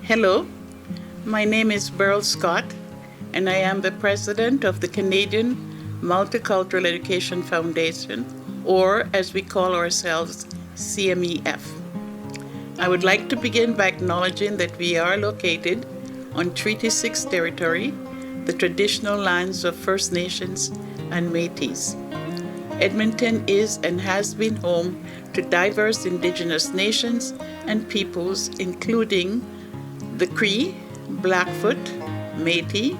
Hello, my name is Beryl Scott, and I am the president of the Canadian Multicultural Education Foundation, or as we call ourselves, CMEF. I would like to begin by acknowledging that we are located on Treaty 6 territory, the traditional lands of First Nations and Métis. Edmonton is and has been home to diverse Indigenous nations and peoples, including the Cree, Blackfoot, Métis,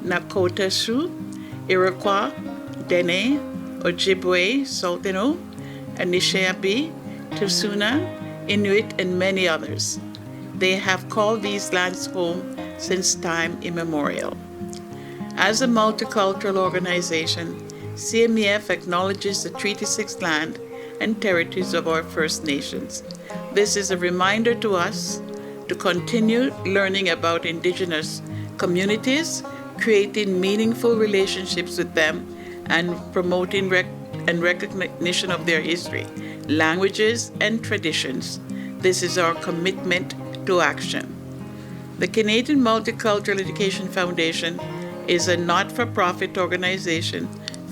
Nakota Sioux, Iroquois, Dene, Ojibwe, Sultano, Anishinaabe, Tusuna, Inuit, and many others. They have called these lands home since time immemorial. As a multicultural organization, CMEF acknowledges the Treaty 6 land and territories of our First Nations. This is a reminder to us to continue learning about Indigenous communities, creating meaningful relationships with them, and promoting recognition of their history, languages, and traditions. This is our commitment to action. The Canadian Multicultural Education Foundation is a not-for-profit organization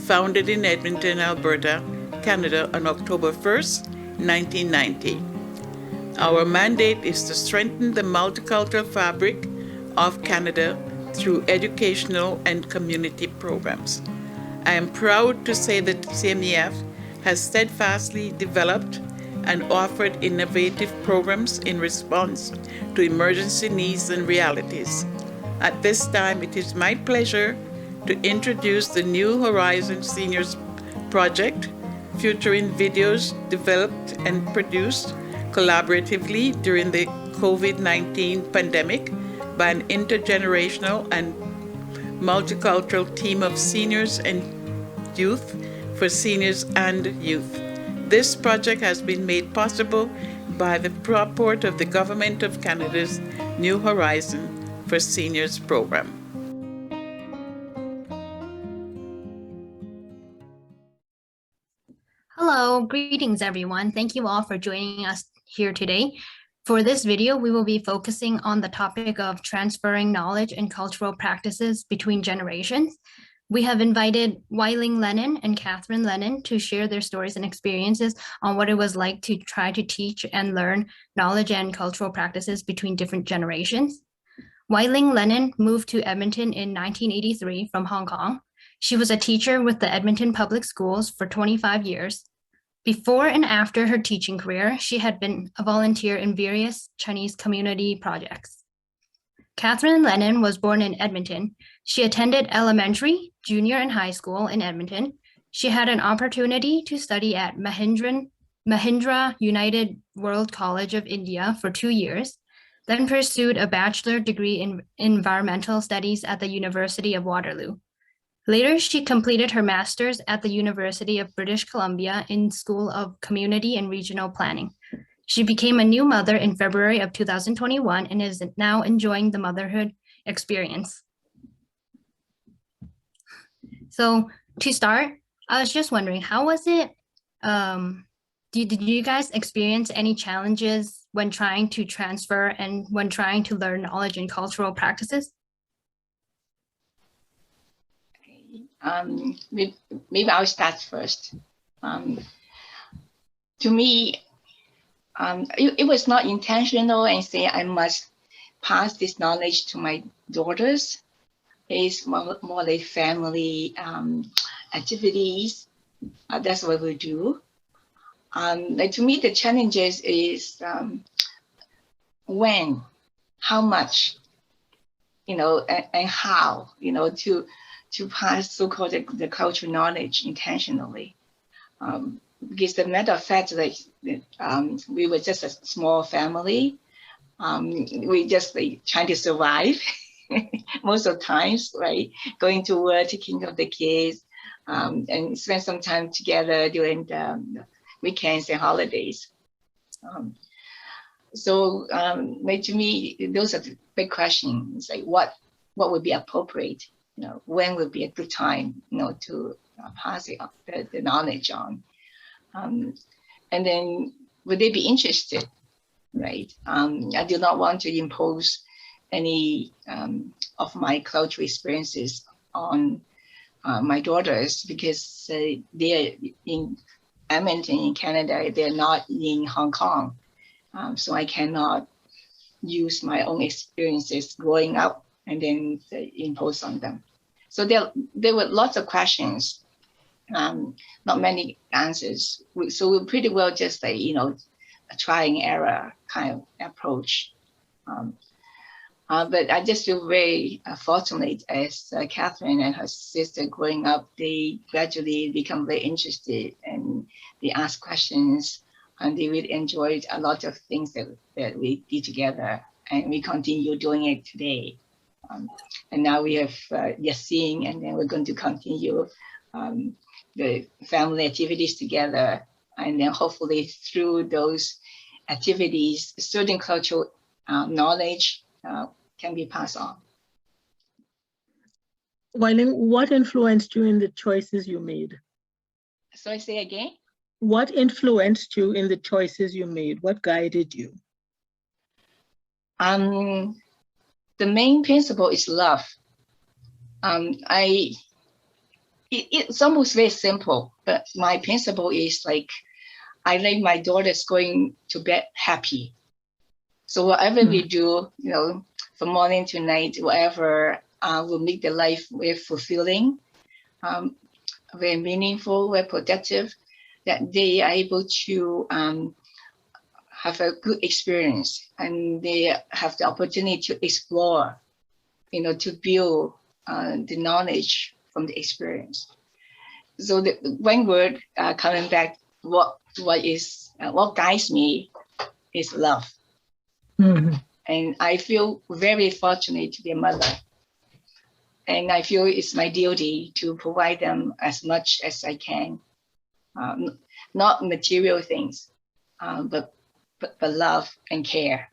founded in Edmonton, Alberta, Canada on October 1st, 1990. Our mandate is to strengthen the multicultural fabric of Canada through educational and community programs. I am proud to say that CMEF has steadfastly developed and offered innovative programs in response to emergency needs and realities. At this time, it is my pleasure to introduce the New Horizons Seniors Project, featuring videos developed and produced collaboratively during the COVID-19 pandemic by an intergenerational and multicultural team of seniors and youth for seniors and youth. This project has been made possible by the support of the Government of Canada's New Horizons for Seniors program. Hello, greetings everyone. Thank you all for joining us here today. For this video, we will be focusing on the topic of transferring knowledge and cultural practices between generations. We have invited Wai-Ling Lennon and Kathryn Lennon to share their stories and experiences on what it was like to try to teach and learn knowledge and cultural practices between different generations. Wai-Ling Lennon moved to Edmonton in 1983 from Hong Kong. She was a teacher with the Edmonton Public Schools for 25 years. Before and after her teaching career, she had been a volunteer in various Chinese community projects. Kathryn Lennon was born in Edmonton. She attended elementary, junior, and high school in Edmonton. She had an opportunity to study at Mahindra United World College of India for 2 years, then pursued a bachelor degree in environmental studies at the University of Waterloo. Later, she completed her master's at the University of British Columbia in School of Community and Regional Planning. She became a new mother in February of 2021 and is now enjoying the motherhood experience. So to start, I was just wondering, how was it? Did you guys experience any challenges when trying to transfer and when trying to learn knowledge and cultural practices? Maybe I'll start first. To me, it was not intentional and say I must pass this knowledge to my daughters. It's more like family activities. That's what we do. Like to me, the challenges is when, how much, and how, to pass so-called the cultural knowledge intentionally. Because the matter of fact, like we were just a small family. We just trying to survive most of the times, right? Going to work, taking care of the kids, and spend some time together during the weekends and holidays. So to me, those are the big questions, like what would be appropriate, when would be a good time, to pass the knowledge on. And then would they be interested, right? I do not want to impose any of my cultural experiences on my daughters, because they're in Edmonton in Canada, they're not in Hong Kong. So I cannot use my own experiences growing up and then impose on them. So there were lots of questions, not many answers. So we pretty well just a try and error kind of approach. But I just feel very fortunate as Kathryn and her sister growing up, they gradually become very interested and they ask questions, and they really enjoyed a lot of things that we did together, and we continue doing it today. And now we have Yasin, and then we're going to continue the family activities together, and then hopefully through those activities, certain cultural knowledge can be passed on. Wai-Ling, what influenced you in the choices you made? Sorry, say again? What influenced you in the choices you made? What guided you? The main principle is love. It's almost very simple, but my principle is like, I like my daughters going to bed happy. So whatever we do, from morning to night, whatever will make their life very fulfilling, very meaningful, very productive, that they are able to have a good experience, and they have the opportunity to explore, to build the knowledge from the experience. So the one word coming back, what guides me is love. Mm-hmm. And I feel very fortunate to be a mother. And I feel it's my duty to provide them as much as I can. Not material things, but love and care.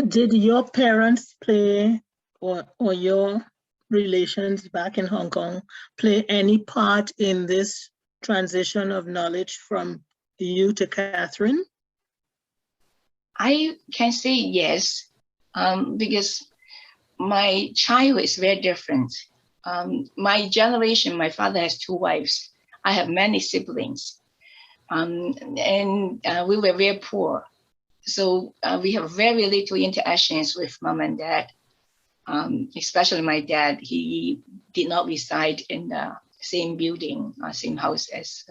Did your parents play, or your relations back in Hong Kong play any part in this transition of knowledge from you to Kathryn? I can say yes, because my childhood is very different. My generation, my father has 2 wives. I have many siblings, and we were very poor. So we have very little interactions with mom and dad, especially my dad. He did not reside in the same building, same house as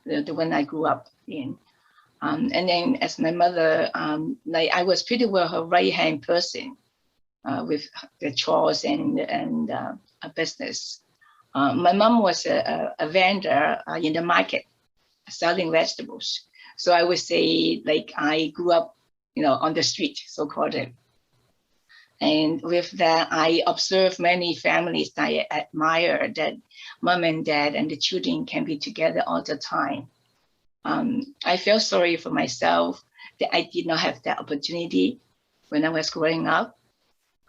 the one I grew up in. And then as my mother, I was pretty well her right-hand person with the chores and a business. My mom was a vendor in the market selling vegetables. So I would say I grew up, on the street, so-called. And with that, I observed many families that I admire, that mom and dad and the children can be together all the time. I felt sorry for myself that I did not have that opportunity when I was growing up.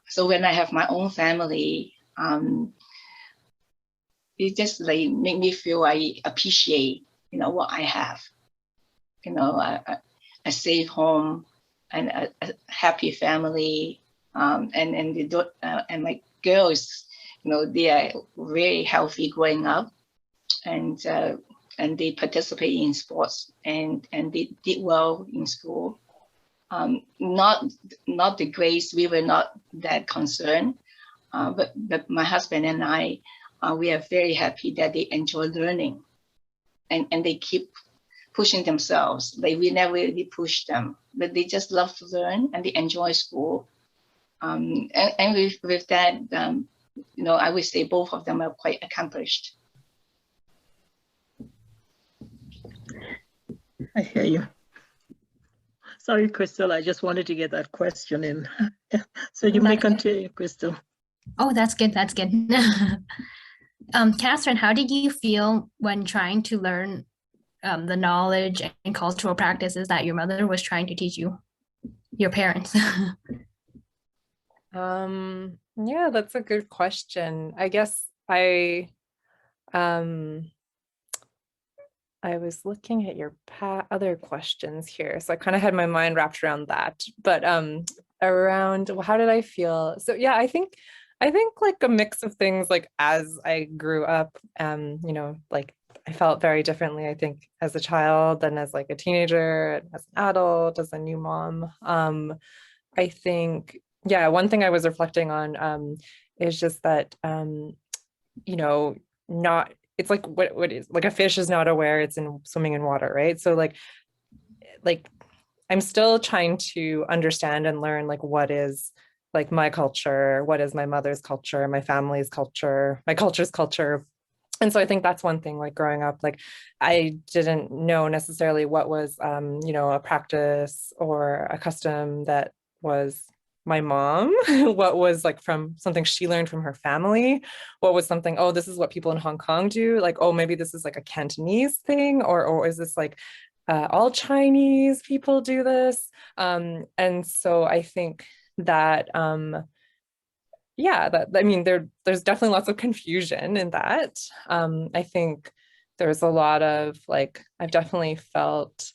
So when I have my own family, it just make me feel I appreciate, what I have. A safe home and a happy family, and my girls, they are very healthy growing up, and they participate in sports, and they did well in school. Not the grades, we were not that concerned, but my husband and I, we are very happy that they enjoy learning, and they keep pushing themselves. We never really push them, but they just love to learn and they enjoy school. And with that, I would say both of them are quite accomplished. I hear you. Sorry, Crystal, I just wanted to get that question in. So you may continue, Crystal. Oh, that's good. That's good. Kathryn, how did you feel when trying to learn the knowledge and cultural practices that your mother was trying to teach you, your parents? Yeah, that's a good question. I guess I was looking at your other questions here, so I kind of had my mind wrapped around that. But around how did I feel? So yeah, I think like a mix of things, like as I grew up, you know, like I felt very differently, I think, as a child than as like a teenager, and as an adult, as a new mom. I think, yeah, one thing I was reflecting on is just that you know, not it's like what is like a fish is not aware it's in swimming in water, right? So like I'm still trying to understand and learn like what is like my culture, what is my mother's culture, my family's culture, my culture's culture. And so I think that's one thing, like growing up, like I didn't know necessarily what was you know, a practice or a custom that was my mom, what was like from something she learned from her family, what was something, oh, this is what people in Hong Kong do, like, oh, maybe this is like a Cantonese thing, or is this like all Chinese people do this? And so I think that yeah, that I mean there's definitely lots of confusion in that. I think there's a lot of like I've definitely felt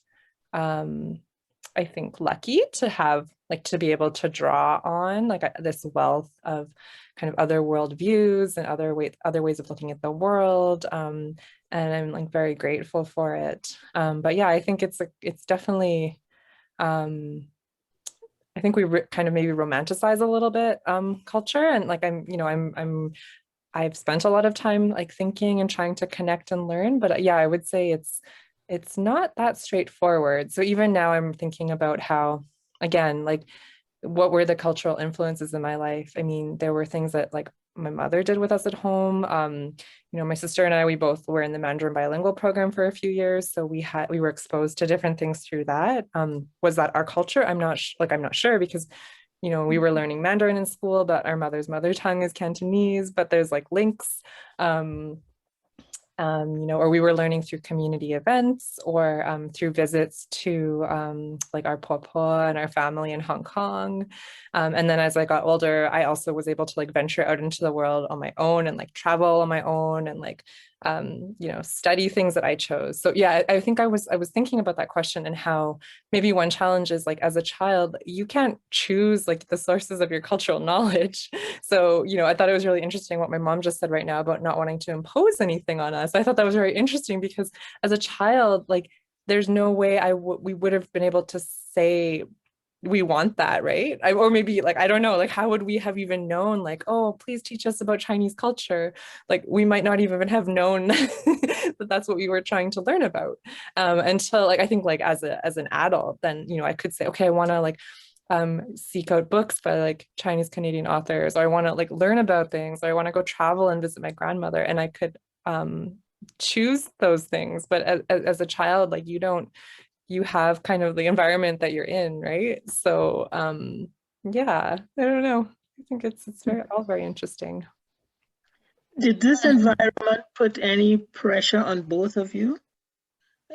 I think lucky to have like to be able to draw on like this wealth of kind of other world views and other ways of looking at the world. And I'm like very grateful for it. But yeah, I think it's like it's definitely I think we kind of maybe romanticize a little bit culture, and like I'm you know I've spent a lot of time like thinking and trying to connect and learn, but yeah, I would say it's not that straightforward. So even now I'm thinking about how, again, like what were the cultural influences in my life? I mean, there were things that like my mother did with us at home. You know, my sister and I, we both were in the Mandarin bilingual program for a few years. So we were exposed to different things through that. Was that our culture? I'm not sure because you know, we were learning Mandarin in school, but our mother's mother tongue is Cantonese, but there's like links, you know, or we were learning through community events or through visits to like our pawpaw and our family in Hong Kong. And then as I got older, I also was able to like venture out into the world on my own and like travel on my own and like, you know, study things that I chose. So yeah, I think I was thinking about that question and how maybe one challenge is like as a child, you can't choose like the sources of your cultural knowledge. So, you know, I thought it was really interesting what my mom just said right now about not wanting to impose anything on us. I thought that was very interesting because as a child, like there's no way we would have been able to say we want that, right? Or maybe like, I don't know, like how would we have even known like, oh, please teach us about Chinese culture? Like we might not even have known that that's what we were trying to learn about until like, I think like as an adult, then, you know, I could say, okay, I want to like seek out books by like Chinese Canadian authors, or I want to like learn about things, or I want to go travel and visit my grandmother, and I could choose those things. But as a child, like you have kind of the environment that you're in, right? So yeah, I don't know. I think it's all very interesting. Did this environment put any pressure on both of you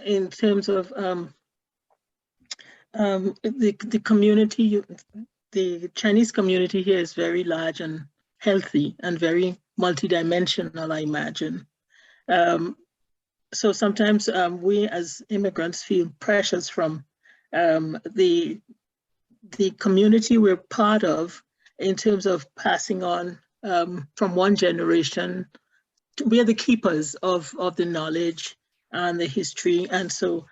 in terms of the community? The Chinese community here is very large and healthy and very multidimensional, I imagine. So sometimes we as immigrants feel pressures from the community we're part of in terms of passing on from one generation. We are the keepers of the knowledge and the history. And so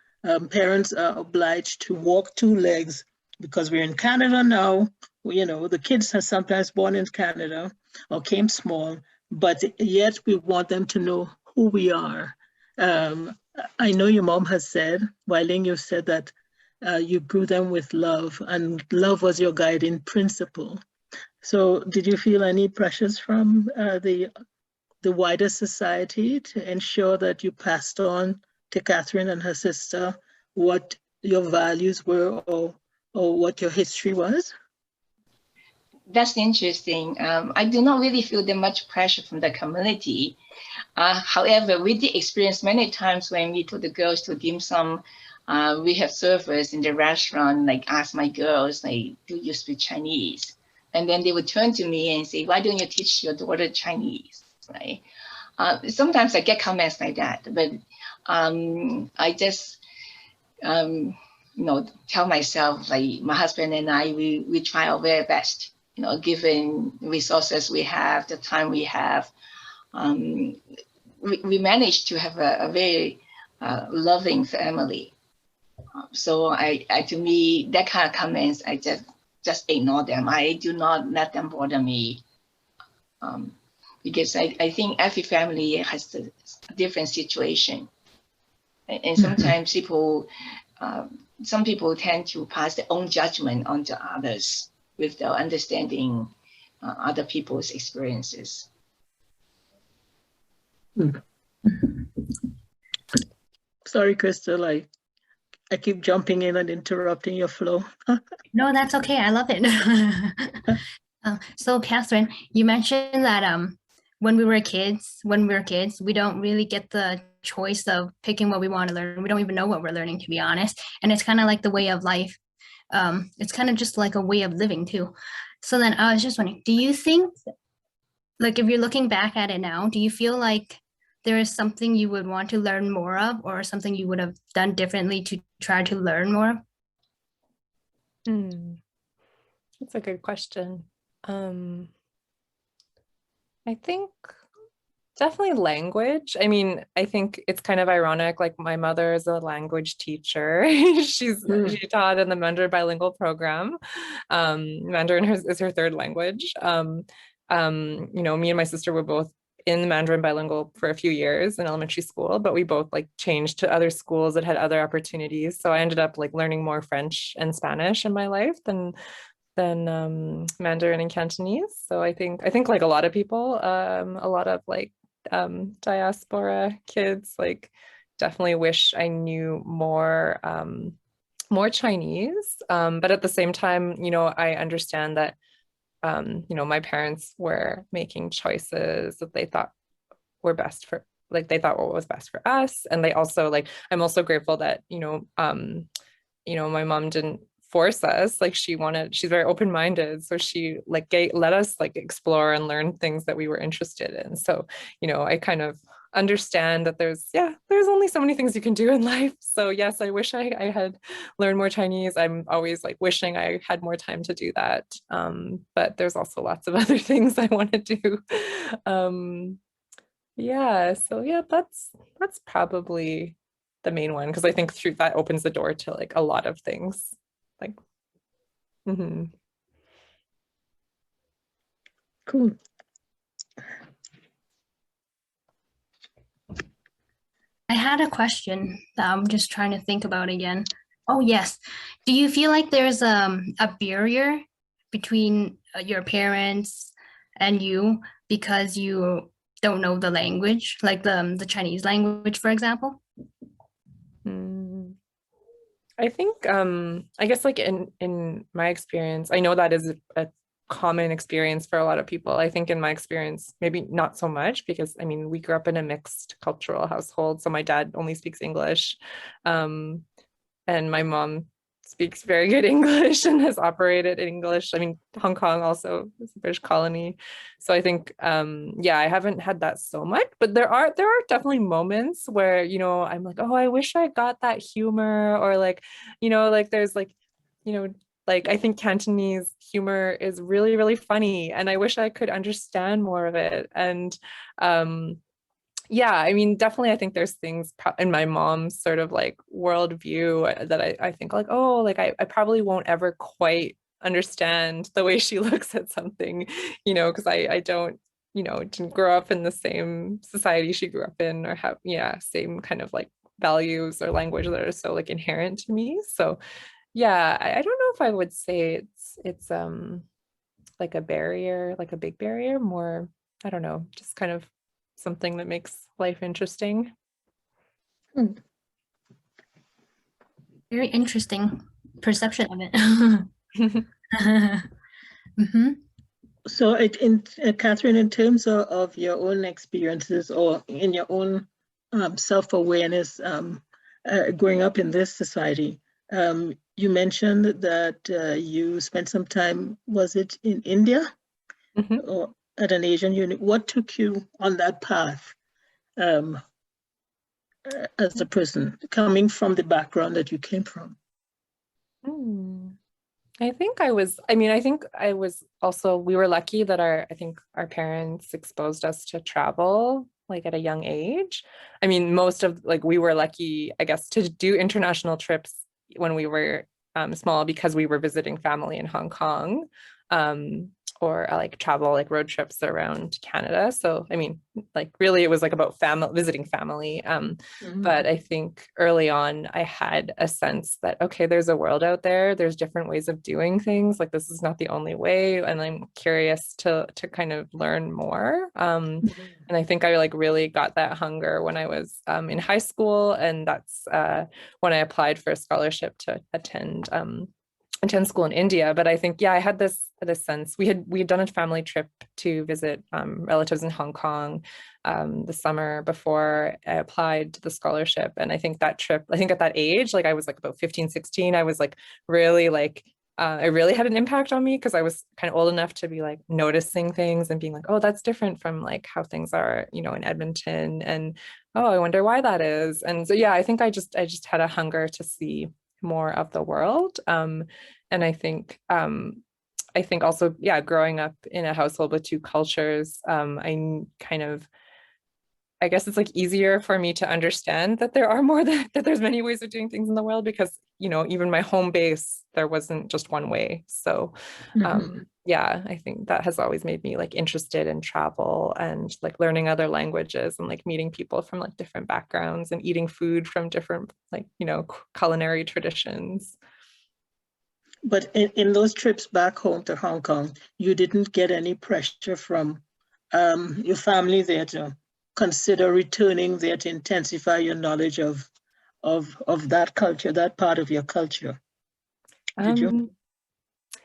parents are obliged to walk two legs because we're in Canada now. You know, the kids are sometimes born in Canada or came small, but yet we want them to know who we are. I know your mom has said, Wai-Ling, you said that you grew them with love, and love was your guiding principle. So did you feel any pressures from the wider society to ensure that you passed on to Kathryn and her sister what your values were or what your history was? That's interesting. I do not really feel that much pressure from the community. However, we did experience many times when we told the girls to dim sum, we have servers in the restaurant, like ask my girls, like, do you speak Chinese? And then they would turn to me and say, why don't you teach your daughter Chinese, right? Sometimes I get comments like that, but I just, tell myself, like, my husband and I, we try our very best, given resources we have, the time we have. We managed to have a very loving family. So to me, that kind of comments, I just ignore them. I do not let them bother me. Because I think every family has a different situation. And sometimes some people tend to pass their own judgment onto others without understanding other people's experiences. Sorry, Crystal, I keep jumping in and interrupting your flow. No, that's okay. I love it. So Kathryn, you mentioned that when we were kids, we don't really get the choice of picking what we want to learn. We don't even know what we're learning, to be honest. And it's kind of like the way of life. It's kind of just like a way of living too. So then I was just wondering, do you think, like, if you're looking back at it now, do you feel like there is something you would want to learn more of, or something you would have done differently to try to learn more? That's a good question. I think definitely language. I mean, I think it's kind of ironic, like my mother is a language teacher. She taught in the Mandarin bilingual program. Mandarin is her third language. Me and my sister were both in the Mandarin bilingual for a few years in elementary school, but we both like changed to other schools that had other opportunities. So I ended up like learning more French and Spanish in my life than Mandarin and Cantonese. So I think like a lot of people, a lot of like diaspora kids, like definitely wish I knew more Chinese. But at the same time, I understand that my parents were making choices that they thought were best for, like, they thought what was best for us. And they also, like, I'm also grateful that my mom didn't force us. Like, she's very open-minded, so she like let us like explore and learn things that we were interested in. So I kind of understand that there's only so many things you can do in life. So yes, I wish I had learned more Chinese. I'm always like wishing I had more time to do that, but there's also lots of other things I want to do. That's probably the main one, because I think through that opens the door to like a lot of things. Like, Cool. I had a question that I'm just trying to think about again. Oh, yes. Do you feel like there's a barrier between your parents and you because you don't know the language, like the Chinese language, for example? I think I guess like in my experience, I know that is a common experience for a lot of people. I think in my experience, maybe not so much, because I mean, we grew up in a mixed cultural household. So my dad only speaks English, and my mom speaks very good English and has operated in English. I mean, Hong Kong also is a British colony. So I think, I haven't had that so much, but there are definitely moments where, I'm like, oh, I wish I got that humor, or like, like there's like, like I think Cantonese humor is really, really funny, and I wish I could understand more of it. And I mean, definitely, I think there's things in my mom's sort of like worldview that I think like, oh, like I probably won't ever quite understand the way she looks at something, because I don't, didn't grow up in the same society she grew up in, or have, same kind of like values or language that are so like inherent to me. So I don't know if I would say it's like a barrier, like a big barrier, more, I don't know, just kind of something that makes life interesting. Very interesting perception of it. So Kathryn, in terms of your own experiences, or in your own self-awareness, growing up in this society, you mentioned that you spent some time, was it in India? Or at an Asian unit? What took you on that path as a person, coming from the background that you came from? I think I was also, we were lucky that I think our parents exposed us to travel like at a young age. I mean, we were lucky, I guess, to do international trips when we were small because we were visiting family in Hong Kong. Or like travel like road trips around Canada. So I mean, like really it was like about visiting family. But I think early on I had a sense that okay, there's a world out there. There's different ways of doing things. Like this is not the only way. And I'm curious to kind of learn more. And I think I like really got that hunger when I was in high school. And that's when I applied for a scholarship to attend school in India. But I think, yeah, I had this sense. We had done a family trip to visit relatives in Hong Kong the summer before I applied to the scholarship. And I think that trip, I think at that age, like I was like about 15, 16, I was like really like, it really had an impact on me because I was kind of old enough to be like noticing things and being like, oh, that's different from like how things are, you know, in Edmonton. And oh, I wonder why that is. And so, yeah, I think I just had a hunger to see more of the world. And I think also, yeah, growing up in a household with two cultures, I guess it's like easier for me to understand that there are that there's many ways of doing things in the world because, you know, even my home base, there wasn't just one way. So yeah, I think that has always made me like interested in travel and like learning other languages and like meeting people from like different backgrounds and eating food from different like, you know, culinary traditions. But in those trips back home to Hong Kong, you didn't get any pressure from your family there to consider returning there to intensify your knowledge of that culture, that part of your culture? Did you?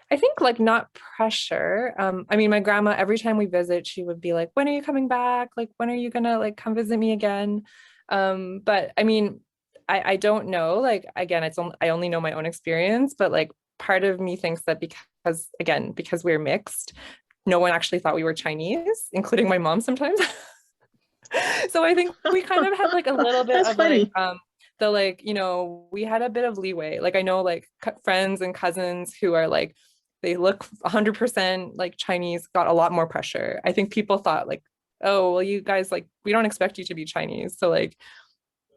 I think like not pressure. I mean, my grandma, every time we visit, she would be like, when are you coming back? Like, when are you gonna like come visit me again? But I mean, I don't know, like, again, I only know my own experience, but like part of me thinks that because we're mixed, no one actually thought we were Chinese, including my mom sometimes. So I think we kind of had like a little bit That's of funny. like, you know, we had a bit of leeway. Like I know like friends and cousins who are like, they look 100% like Chinese, got a lot more pressure. I think people thought like, oh, well, you guys, like, we don't expect you to be Chinese. So like,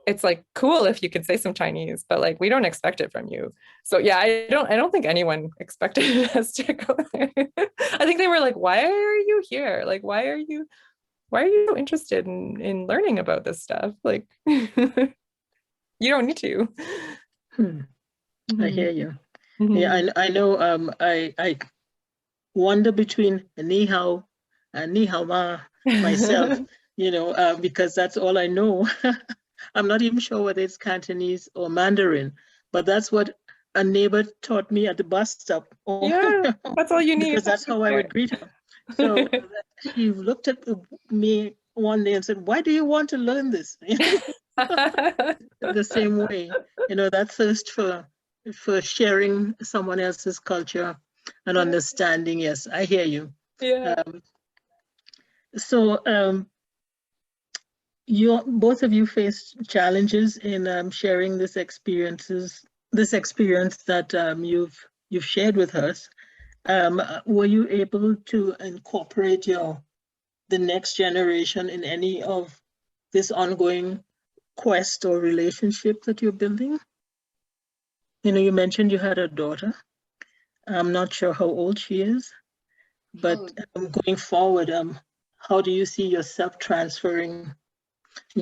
it's like cool if you could say some Chinese, but like, we don't expect it from you. So yeah, I don't think anyone expected us to go there. I think they were like, why are you here? Like, why are you so interested in learning about this stuff? Like, you don't need to. I hear you. Mm-hmm. Yeah, I know. I wander between ni hao and ni hao ma myself, you know, because that's all I know. I'm not even sure whether it's Cantonese or Mandarin, but that's what a neighbor taught me at the bus stop. Yeah, that's all you need. Because that's how I would greet her. So she looked at me one day and said, "Why do you want to learn this?" The same way, you know, that thirst for sharing someone else's culture and understanding. Yes, I hear you. Yeah. So both of you faced challenges in sharing this experience that you've shared with us. Were you able to incorporate the next generation in any of this ongoing quest or relationship that you're building? You know, you mentioned you had a daughter. I'm not sure how old she is, but going forward, how do you see yourself transferring,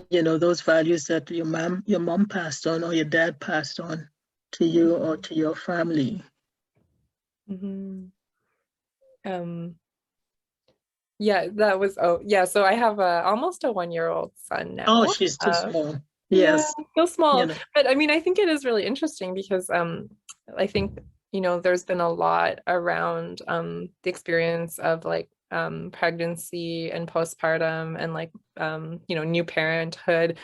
you know, those values that your mom passed on or your dad passed on to you or to your family? Mm-hmm. Yeah, that was, so I have almost a 1-year-old son now. Oh, she's too small. Yeah, Yes. so small. You know. But I mean, I think it is really interesting because I think, you know, there's been a lot around the experience of like pregnancy and postpartum and like you know, new parenthood,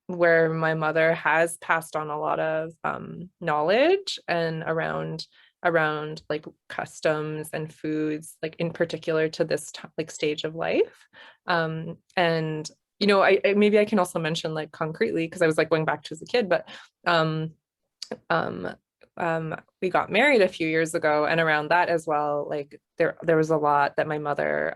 where my mother has passed on a lot of knowledge and around like customs and foods, like in particular to this like stage of life. And you know, I maybe I can also mention like concretely, because I was like going back to as a kid, but we got married a few years ago, and around that as well, like there was a lot that my mother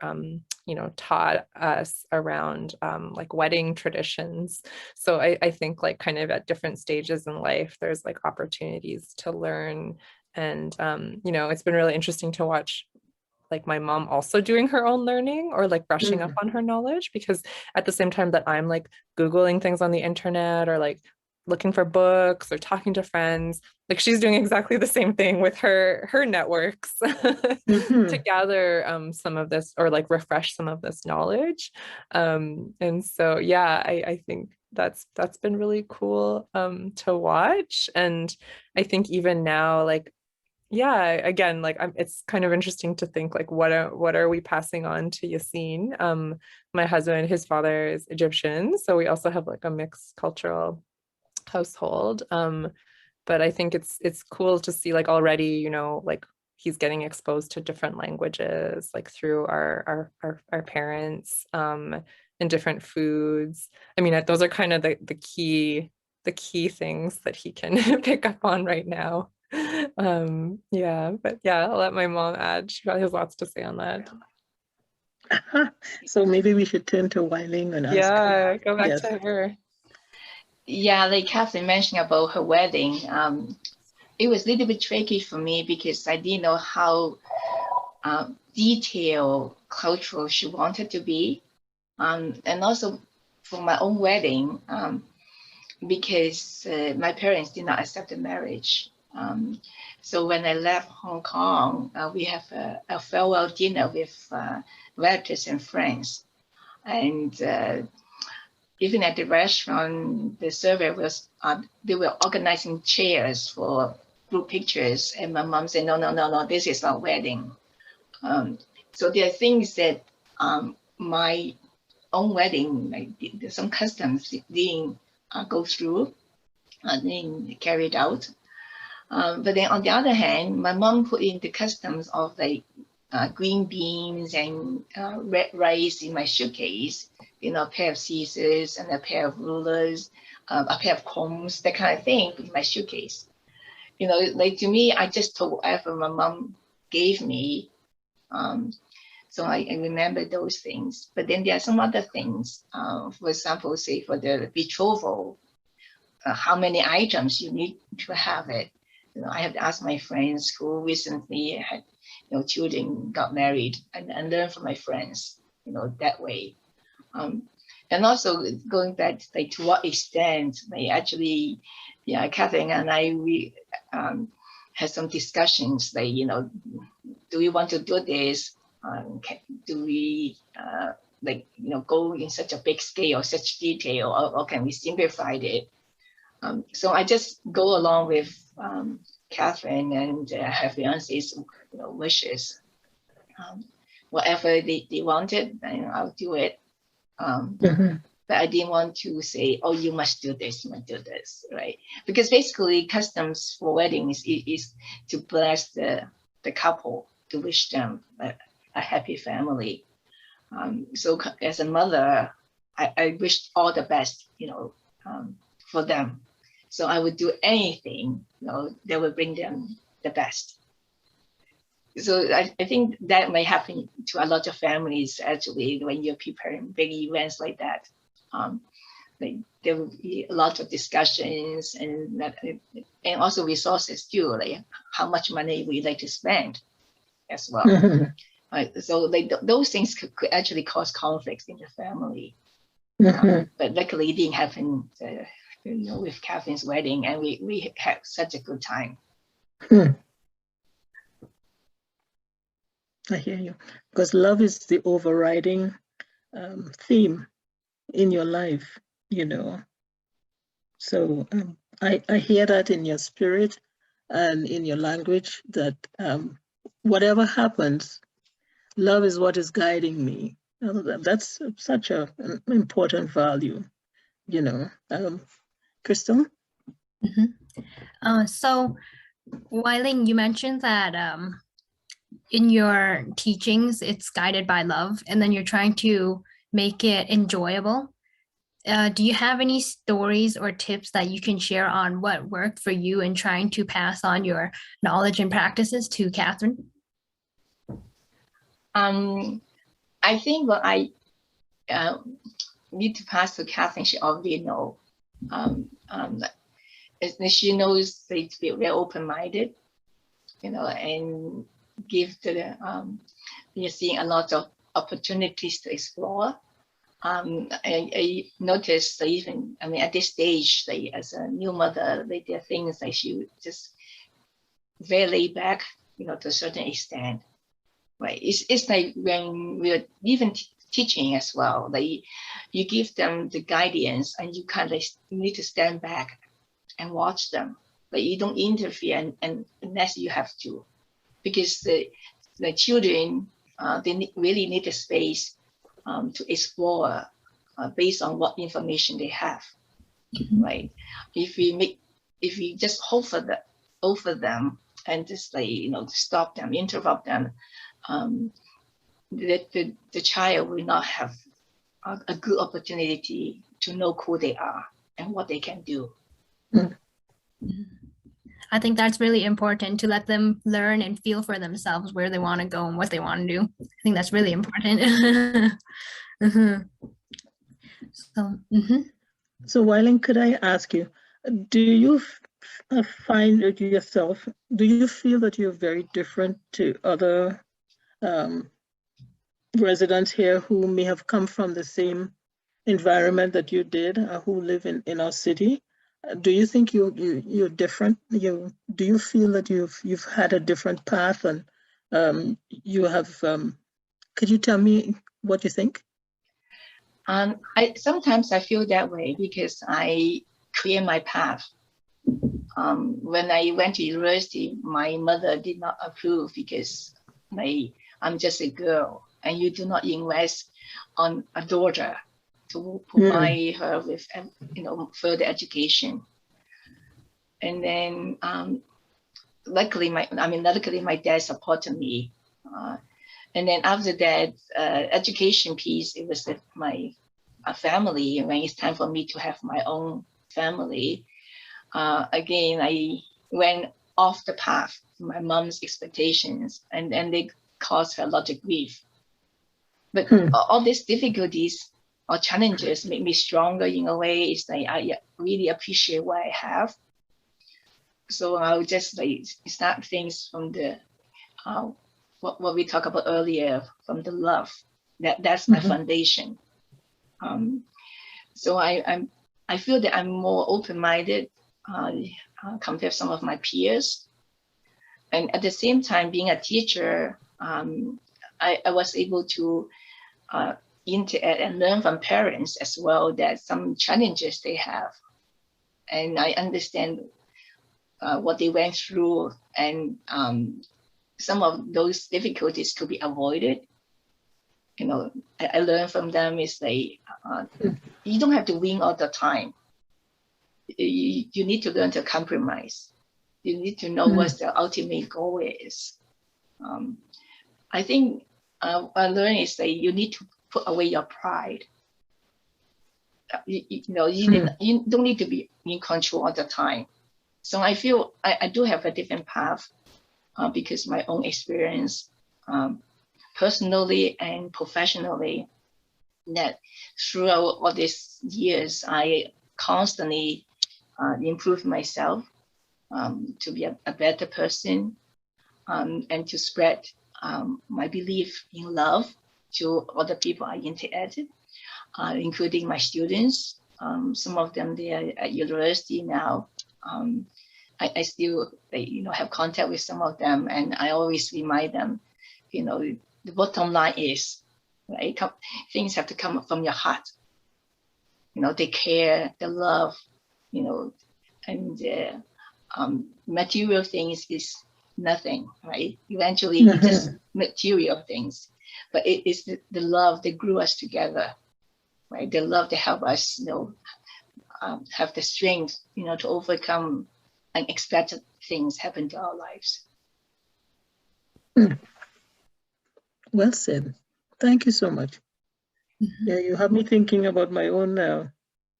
taught us around like wedding traditions. So I think like kind of at different stages in life, there's like opportunities to learn. And it's been really interesting to watch like my mom also doing her own learning or like brushing up on her knowledge, because at the same time that I'm like Googling things on the internet or like looking for books or talking to friends, like she's doing exactly the same thing with her networks to gather some of this or like refresh some of this knowledge. And so yeah, I think that's been really cool to watch. And I think even now, like yeah, again, like it's kind of interesting to think like what are we passing on to Yassine? My husband, his father is Egyptian, so we also have like a mixed cultural household. But I think it's cool to see like already, like he's getting exposed to different languages like through our parents, and different foods. I mean, those are kind of the key things that he can pick up on right now. Yeah, but yeah, I'll let my mom add. She probably has lots to say on that. So maybe we should turn to Wai-Ling and ask her. Yeah, go back Yes. to her. Yeah, like Kathryn mentioned about her wedding, it was a little bit tricky for me because I didn't know how detailed cultural she wanted to be. And also for my own wedding, because my parents did not accept the marriage. So when I left Hong Kong, we have a farewell dinner with relatives and friends. And even at the restaurant, the server was, they were organizing chairs for group pictures. And my mom said, no, this is not wedding. So there are things that my own wedding, like some customs didn't go through, didn't carry it out. But then on the other hand, my mom put in the customs of like green beans and red rice in my suitcase, a pair of scissors and a pair of rulers, a pair of combs, that kind of thing in my suitcase. Like to me, I just took whatever my mom gave me. So I remember those things. But then there are some other things. For example, say for the betrothal, how many items you need to have it. I have to ask my friends who recently had, children got married and learn from my friends, that way. And also going back like to what extent, like actually, Kathryn and I, we had some discussions, like, do we want to do this? Do we go in such a big scale, such detail, or can we simplify it? So I just go along with Kathryn and her fiance's wishes. Whatever they wanted, I'll do it. But I didn't want to say, oh, you must do this, you must do this, right? Because basically customs for weddings is to bless the couple, to wish them a happy family. So as a mother, I wished all the best, for them. So I would do anything, that would bring them the best. So I think that may happen to a lot of families actually when you're preparing big events like that. There will be a lot of discussions and also resources too, like how much money we like to spend as well. So those things could actually cause conflicts in the family. But luckily it didn't happen with Kathryn's wedding, and we had such a good time. I hear you, because love is the overriding theme in your life, So I hear that in your spirit and in your language, that whatever happens, love is what is guiding me. That's such an important value, Crystal? So, Wai-Ling, you mentioned that in your teachings, it's guided by love, and then you're trying to make it enjoyable. Do you have any stories or tips that you can share on what worked for you in trying to pass on your knowledge and practices to Kathryn? I think what I need to pass to Kathryn, she already know. Is that she knows they to be very open-minded, and give to the you're seeing a lot of opportunities to explore. I noticed that even, at this stage, as a new mother, there are things that she just very laid back, to a certain extent, right? It's like when we're even teaching as well, like you give them the guidance and you kind of need to stand back and watch them, but you don't interfere and unless you have to, because the children, they really need a space to explore based on what information they have, right? If we just over them and just stop them, interrupt them, the child will not have a good opportunity to know who they are and what they can do. I think that's really important, to let them learn and feel for themselves where they want to go and what they want to do. I think that's really important. So Wai-Ling, could I ask you, do you find it yourself, do you feel that you're very different to other residents here who may have come from the same environment that you did, who live in our city? Do you think you're different? Do you feel that you've had a different path, and you have? Could you tell me what you think? Sometimes I feel that way because I create my path. When I went to university, my mother did not approve because I'm just a girl, and you do not invest on a daughter to provide her with further education. And then luckily my dad supported me. And then after that, education piece, it was my family. When it's time for me to have my own family, again, I went off the path, my mom's expectations, and they caused her a lot of grief. But all these difficulties or challenges make me stronger in a way. It's like I really appreciate what I have. So I'll just start things from the what we talked about earlier, from the love. That's my foundation. So I feel that I'm more open-minded compared to some of my peers. And at the same time, being a teacher, I was able to interact and learn from parents as well, that some challenges they have. And I understand what they went through, and some of those difficulties could be avoided. I learned from them is you don't have to win all the time. You need to learn to compromise. You need to know what the ultimate goal is. I think I learned is that you need to put away your pride. You don't need to be in control all the time. So I feel I do have a different path because my own experience, personally and professionally, that throughout all these years, I constantly improve myself to be a better person, and to spread my belief in love to other people I interacted, including my students. Some of them, they are at university now. I still have contact with some of them, and I always remind them, the bottom line is, right, things have to come from your heart. The care, the love, and material things is nothing, right? Eventually, it's just material things, but it is the love that grew us together, right? The love that help us, have the strength, to overcome unexpected things happen to our lives. Well said. Thank you so much. Yeah, you have me thinking about my own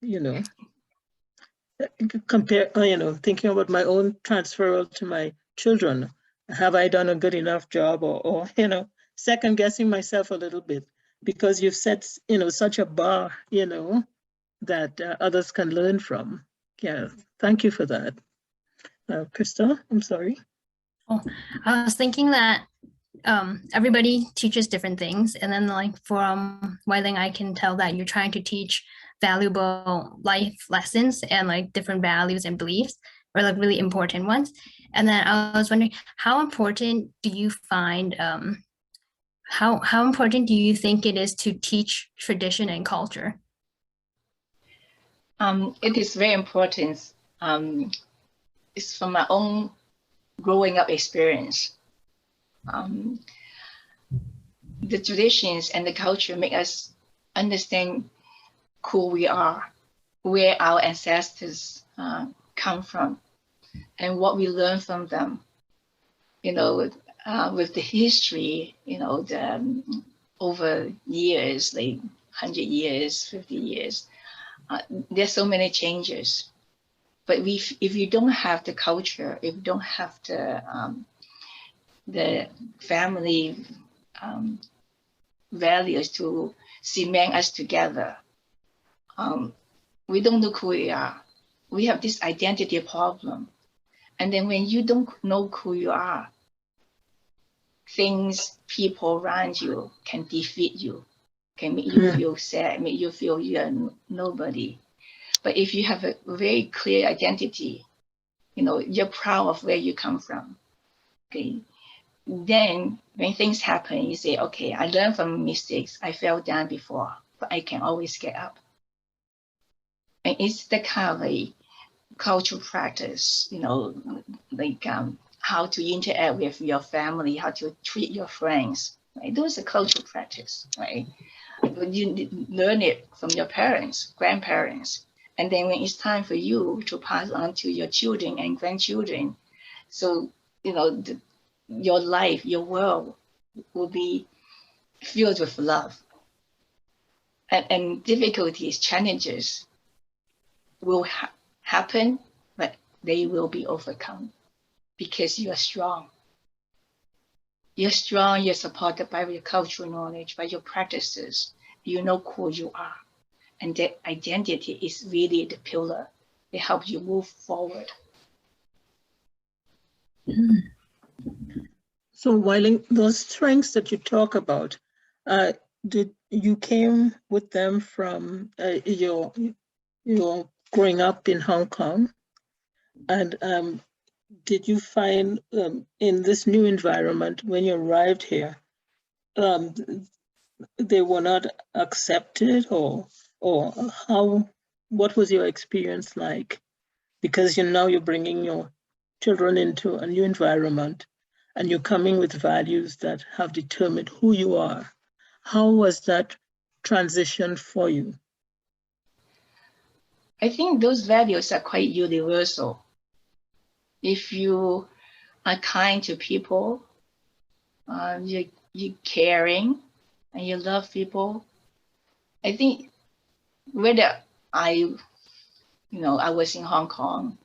you know, compare, thinking about my own transfer to my children. Have I done a good enough job, or second guessing myself a little bit, because you've set, such a bar, that others can learn from. Yeah, thank you for that. Krista, I'm sorry. Oh, I was thinking that everybody teaches different things, and then like from Wai-Ling, I can tell that you're trying to teach valuable life lessons and like different values and beliefs, or like really important ones. And then I was wondering, how important do you find how important do you think it is to teach tradition and culture? It is very important. It's from my own growing up experience. The traditions and the culture make us understand who we are, where our ancestors come from, and what we learn from them. With the history, over years, like 100 years, 50 years, there's so many changes. But if you don't have the culture, if you don't have the family values to cement us together, we don't know who we are. We have this identity problem. And then when you don't know who you are, people around you can defeat you, can make you feel sad, make you feel you're nobody. But if you have a very clear identity, you're proud of where you come from, okay? Then when things happen, you say, okay, I learned from mistakes. I fell down before, but I can always get up. And it's the kind of like cultural practice, like how to interact with your family, how to treat your friends, right? Those are cultural practice, right? But you learn it from your parents, grandparents. And then when it's time for you to pass on to your children and grandchildren, so, your life, your world will be filled with love. And difficulties, challenges will happen, but they will be overcome because you are strong. You're strong, you're supported by your cultural knowledge, by your practices. You know who you are. And that identity is really the pillar that helps you move forward. So, Wai-Ling, those strengths that you talk about, did you came with them from your growing up in Hong Kong? And did you find in this new environment, when you arrived here, they were not accepted, or what was your experience like? Because now you're bringing your children into a new environment, and you're coming with values that have determined who you are. How was that transition for you? I think those values are quite universal. If you are kind to people, you're caring, and you love people, I think whether I was in Hong Kong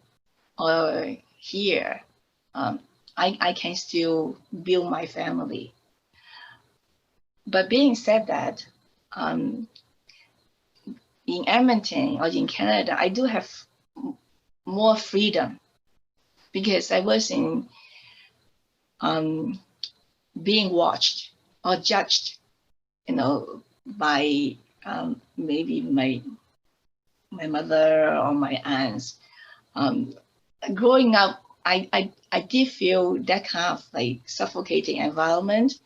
or here, I can still build my family. But being said that, in Edmonton or in Canada, I do have more freedom because I wasn't being watched or judged, by maybe my mother or my aunts. Growing up, I did feel that kind of like suffocating environment.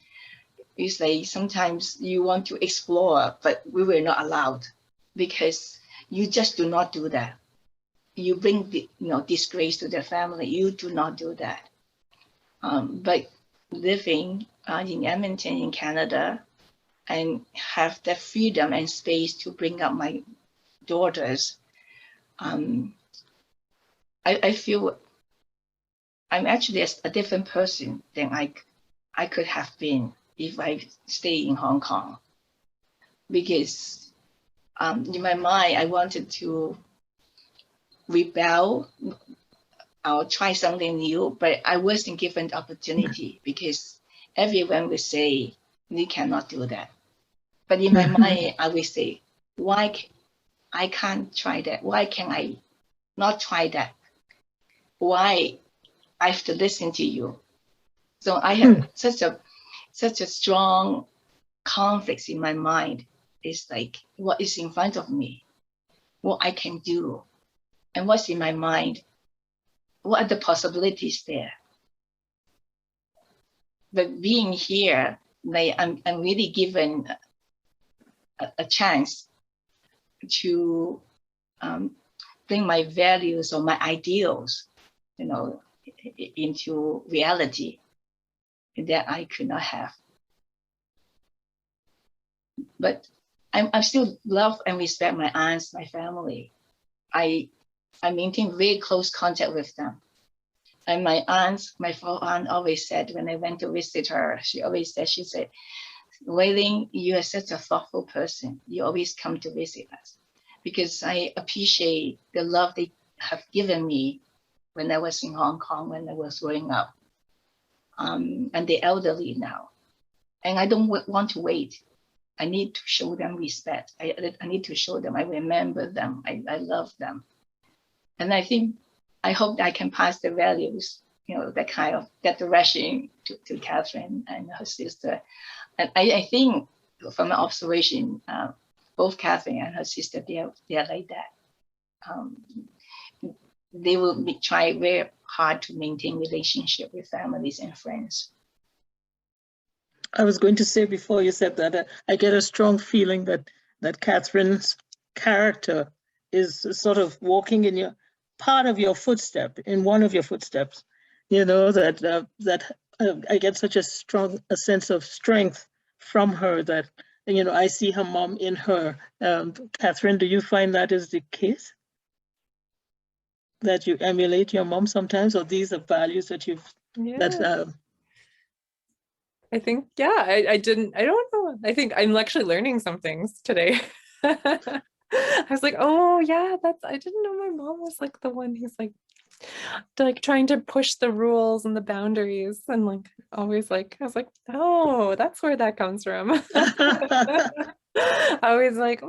It's like sometimes you want to explore, but we were not allowed because you just do not do that. You bring disgrace to the family. You do not do that. But living in Edmonton, in Canada, and have the freedom and space to bring up my daughters, I feel I'm actually a different person than I could have been if I stay in Hong Kong, because in my mind, I wanted to rebel or try something new, but I wasn't given the opportunity because everyone would say, you cannot do that. But in my mind, I would say, why I can't try that? Why can I not try that? Why I have to listen to you? So I have such a strong conflict in my mind. It's like what is in front of me, what I can do, and what's in my mind. What are the possibilities there? But being here, like I'm really given a chance to bring my values or my ideals, into reality that I could not have. But I still love and respect my aunts, my family. I maintain very close contact with them. And my aunt, my full aunt always said when I went to visit her, she said, Wai-Ling, you are such a thoughtful person. You always come to visit us because I appreciate the love they have given me when I was in Hong Kong, when I was growing up. And they're elderly now. And I don't want to wait. I need to show them respect. I need to show them I remember them. I love them. And I hope I can pass the values, that direction to Kathryn and her sister. And I think from my observation, both Kathryn and her sister, they are like that. They will try very hard to maintain relationship with families and friends. I was going to say before you said that, I get a strong feeling that Kathryn's character is sort of walking in part of your footstep, in one of your footsteps. That I get such a sense of strength from her that, I see her mom in her. Kathryn, do you find that is the case? That you emulate your mom sometimes, or these are values that I think, yeah, I don't know. I think I'm actually learning some things today. I was like, oh yeah, I didn't know my mom was like the one who's like trying to push the rules and the boundaries and like always like, I was like, oh, that's where that comes from. I was like,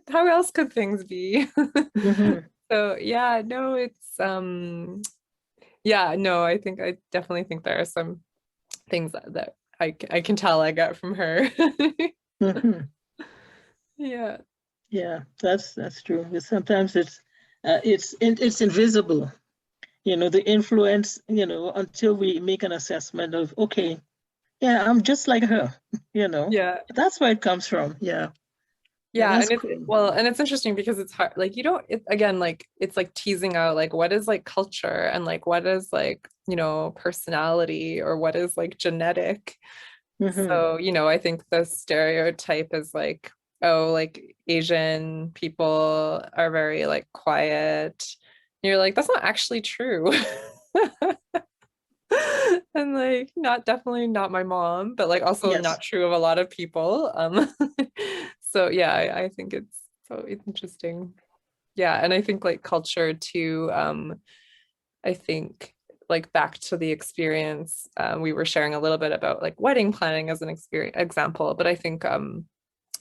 how else could things be? So yeah, no, it's yeah, no, I definitely think there are some things that I can tell I got from her. Yeah. Yeah, that's true. Sometimes it's invisible, the influence, until we make an assessment of, okay, yeah, I'm just like her, Yeah. That's where it comes from. Yeah. Yeah, That's and cool. it's interesting because it's hard, like again, like it's like teasing out like what is like culture and like what is like, personality or what is like genetic. So, I think the stereotype is like, oh, like Asian people are very like quiet. You're like, that's not actually true. And like definitely not my mom, but like also Yes. not true of a lot of people. So yeah, I think it's so interesting. Yeah, and I think like culture too, I think like back to the experience, we were sharing a little bit about like wedding planning as an example, but I think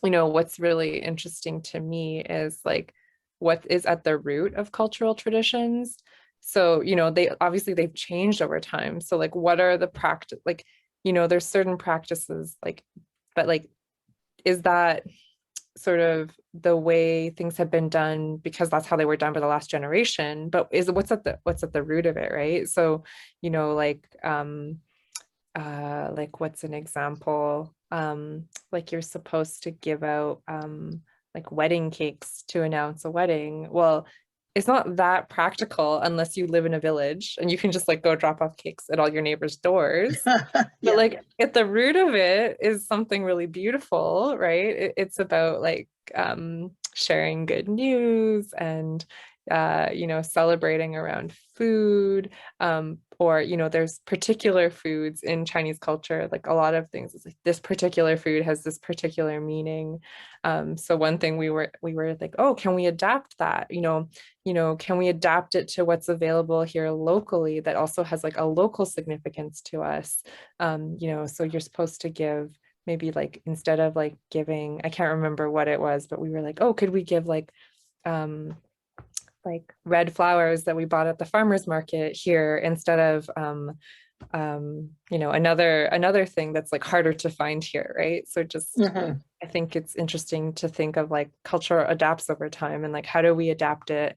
what's really interesting to me is like what is at the root of cultural traditions. So they've changed over time. So like what are the practice, like there's certain practices like, but like is that sort of the way things have been done because that's how they were done by the last generation, but what's at the root of it, right? So like what's an example, like you're supposed to give out like wedding cakes to announce a wedding. Well, it's not that practical unless you live in a village and you can just like go drop off cakes at all your neighbors' doors. But like at the root of it is something really beautiful, right? It's about like sharing good news and you know, celebrating around food, or, you know, there's particular foods in Chinese culture, like a lot of things, it's like this particular food has this particular meaning. So one thing we were like, oh, can we adapt that? You know, can we adapt it to what's available here locally that also has like a local significance to us? You know, so you're supposed to give maybe like, instead of like giving, I can't remember what it was, but we were like, oh, could we give like red flowers that we bought at the farmer's market here instead of you know, another thing that's like harder to find here, right? So just I think it's interesting to think of like culture adapts over time, and like how do we adapt it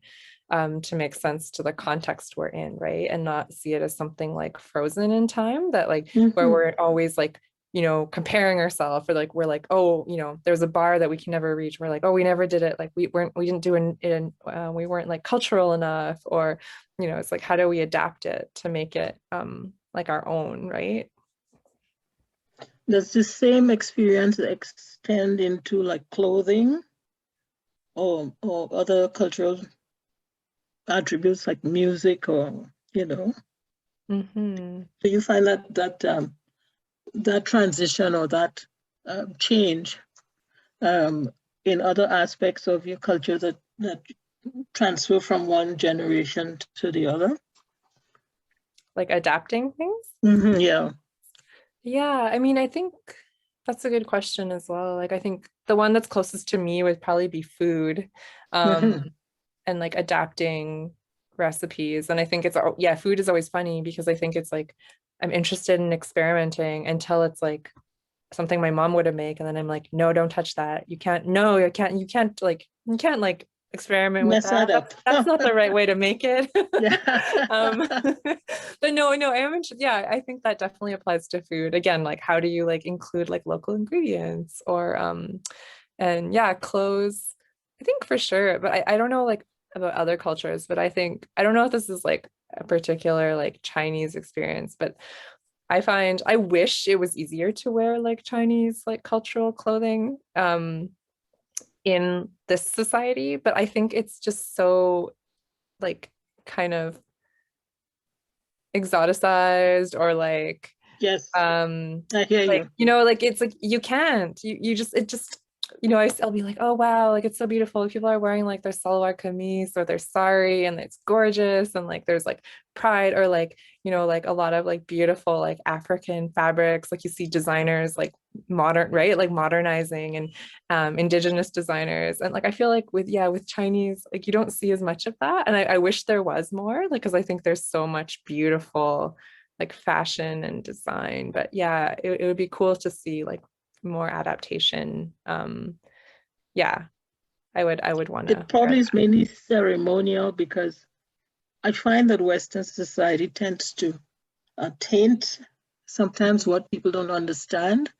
to make sense to the context we're in, right? And not see it as something like frozen in time, that like where we're always like, you know, comparing ourselves, or like we're like, oh, you know, there's a bar that we can never reach, we're like, oh, we never did it, like we didn't do it, we weren't like cultural enough, or, you know, it's like, how do we adapt it to make it like our own, right? Does the same experience extend into like clothing or other cultural attributes like music, or, you know? Do you find that that transition or that change in other aspects of your culture that transfer from one generation to the other? Like adapting things? Yeah. Yeah, I mean, I think that's a good question as well. Like, I think the one that's closest to me would probably be food, and like adapting recipes. And I think it's, yeah, food is always funny because I think it's like, I'm interested in experimenting until it's like something my mom would have made. And then I'm like, no, don't touch that. You can't like experiment with Mess that up. That's not the right way to make it. Yeah. But no, I am interested. Yeah, I think that definitely applies to food. Again, like how do you like include like local ingredients, or and yeah, clothes, I think for sure. But I don't know like about other cultures, but I don't know if this is like a particular like Chinese experience, but I wish it was easier to wear like Chinese like cultural clothing in this society, but I think it's just so like kind of exoticized, or like Yes. I hear like, you. you know, like it's like you can't, you just, it just, you know, I'll be like, oh wow, like it's so beautiful, people are wearing like their salwar kameez or their sari, and it's gorgeous, and like there's like pride, or like, you know, like a lot of like beautiful like African fabrics, like you see designers like modern, right, like modernizing, and indigenous designers, and like I feel like with Chinese, like you don't see as much of that, and I wish there was more, like because I think there's so much beautiful like fashion and design. But yeah, it would be cool to see like more adaptation. Yeah, I would want to. It probably is mainly ceremonial, because I find that Western society tends to taint sometimes what people don't understand.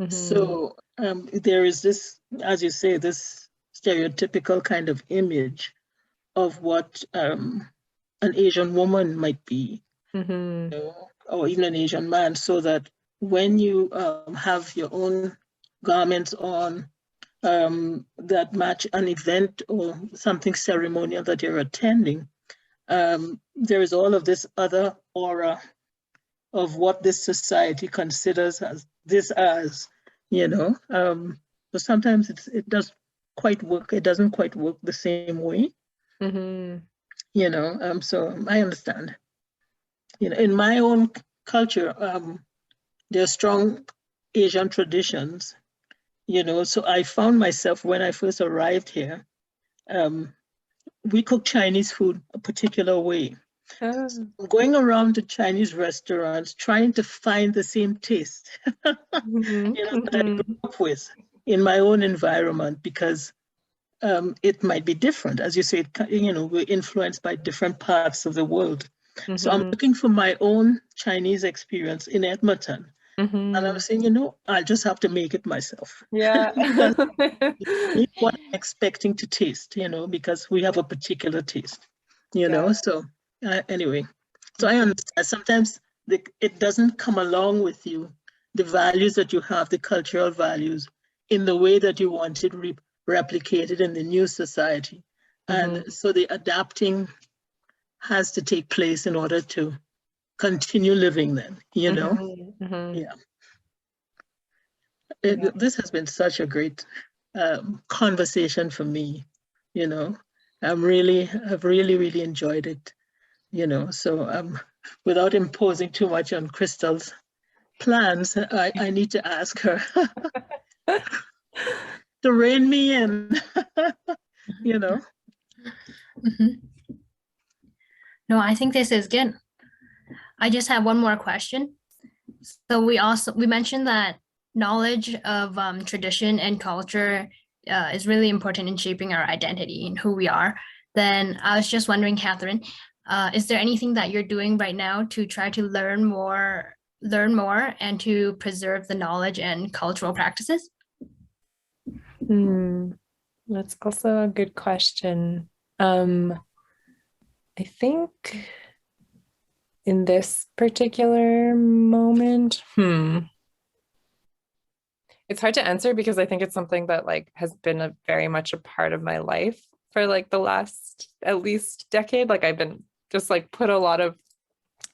So there is this, as you say, this stereotypical kind of image of what an Asian woman might be, you know, or even an Asian man, so that when you have your own garments on that match an event or something ceremonial that you're attending, there is all of this other aura of what this society considers as you know. But sometimes it doesn't quite work. It doesn't quite work the same way. You know, so I understand. You know, in my own culture, there are strong Asian traditions. You know, so I found myself when I first arrived here, we cook Chinese food a particular way. So going around to Chinese restaurants, trying to find the same taste, you know, that I grew up with in my own environment, because it might be different. As you say, you know, we're influenced by different parts of the world. So I'm looking for my own Chinese experience in Edmonton. And I was saying, you know, I'll just have to make it myself. Yeah. Because it's what I'm expecting to taste, you know, because we have a particular taste, you know. So anyway, so I understand sometimes it doesn't come along with you, the values that you have, the cultural values, in the way that you want it replicated in the new society. And so the adapting has to take place in order to continue living then, you know? Yeah. This has been such a great conversation for me, you know? I've really enjoyed it, you know? So without imposing too much on Crystal's plans, I need to ask her to rein me in, you know? No, I think this is good. I just have one more question. So we mentioned that knowledge of tradition and culture is really important in shaping our identity and who we are. Then I was just wondering, Kathryn, is there anything that you're doing right now to try to learn more and to preserve the knowledge and cultural practices? That's also a good question. I think in this particular moment, it's hard to answer because I think it's something that like has been very much a part of my life for like the last at least decade. Like I've been just like put a lot of,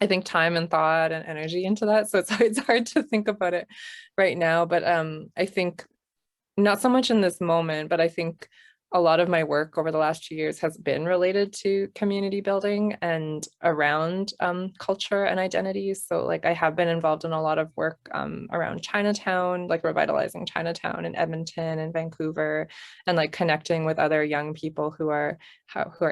I think, time and thought and energy into that. So it's hard to think about it right now. But I think not so much in this moment, but I think a lot of my work over the last 2 years has been related to community building and around culture and identities. So like I have been involved in a lot of work around Chinatown, like revitalizing Chinatown in Edmonton and Vancouver, and like connecting with other young people who are